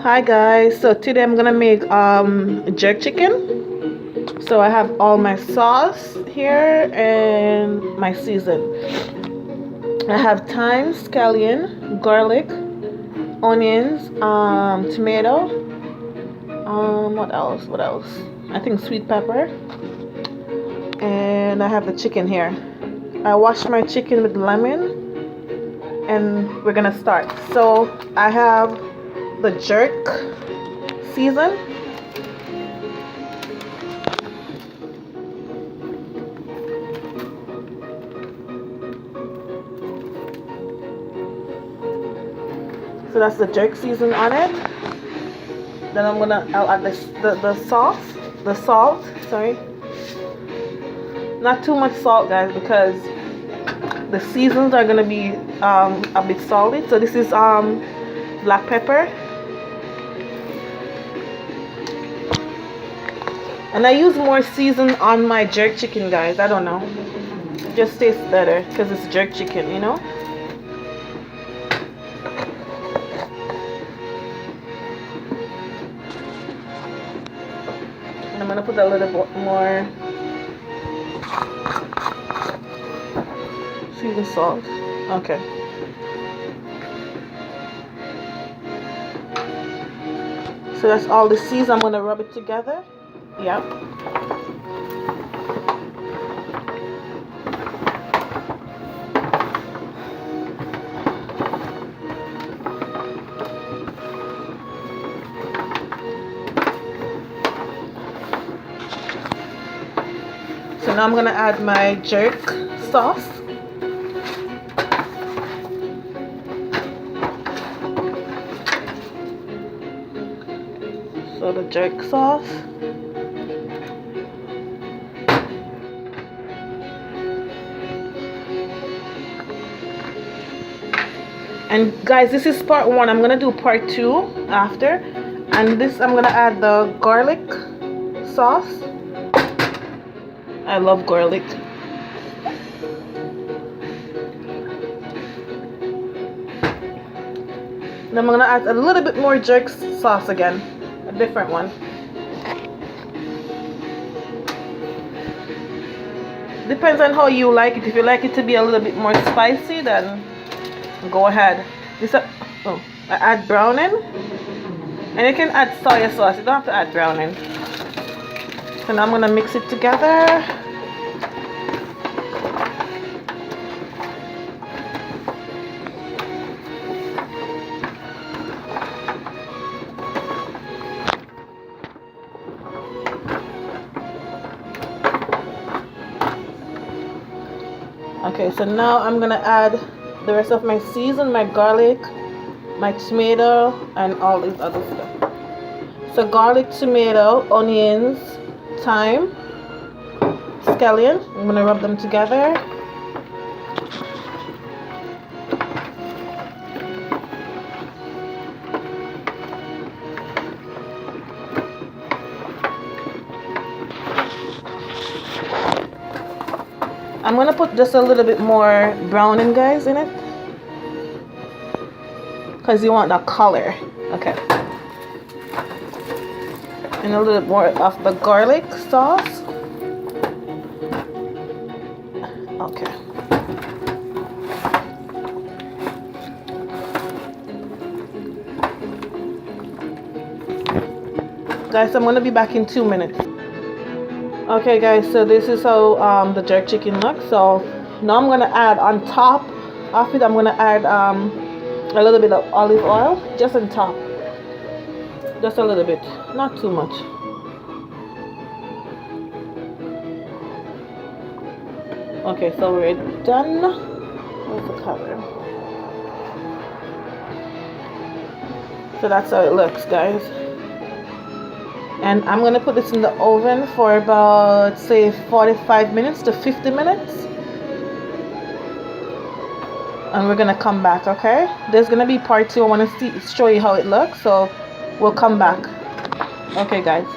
Hi guys, so today I'm gonna make jerk chicken. So I have all my sauce here and my season. I have thyme, scallion, garlic, onions, tomato, what else, I think sweet pepper, and I have the chicken here. I washed my chicken with lemon and we're gonna start. So I have the jerk season. So that's the jerk season on it. Then I'll add the salt, sorry. Not too much salt guys, because the seasons are gonna be a bit salty. So this is black pepper. And I use more season on my jerk chicken guys, I don't know. It just tastes better because it's jerk chicken, you know? And I'm gonna put a little bit more seasoned salt. Okay. So that's all the season. I'm gonna rub it together. Yep. So now I'm gonna add my jerk sauce. So the jerk sauce. And guys, this is part one. I'm gonna do part two after. And this, I'm gonna add the garlic sauce. I love garlic. Then I'm gonna add a little bit more jerk sauce again, a different one. Depends on how you like it. If you like it to be a little bit more spicy, then go ahead. I add browning, and you can add soy sauce. You don't have to add browning. So now I'm gonna mix it together. Okay, so now I'm gonna add the rest of my season, my garlic, my tomato, and all this other stuff. So garlic, tomato, onions, thyme, scallion. I'm gonna rub them together. I'm gonna put just a little bit more browning guys in it, because you want that color. Okay. And a little bit more of the garlic sauce. Okay. Guys, I'm gonna be back in 2 minutes. Okay guys, so this is how the jerk chicken looks. So now I'm gonna add on top of it, I'm gonna add a little bit of olive oil just on top. Just a little bit, not too much. Okay, so we're done. Where's the color? So that's how it looks guys. And I'm gonna put this in the oven for about say 45 minutes to 50 minutes. And we're gonna come back, okay? There's gonna be part two. I wanna show you how it looks, so we'll come back. Okay guys.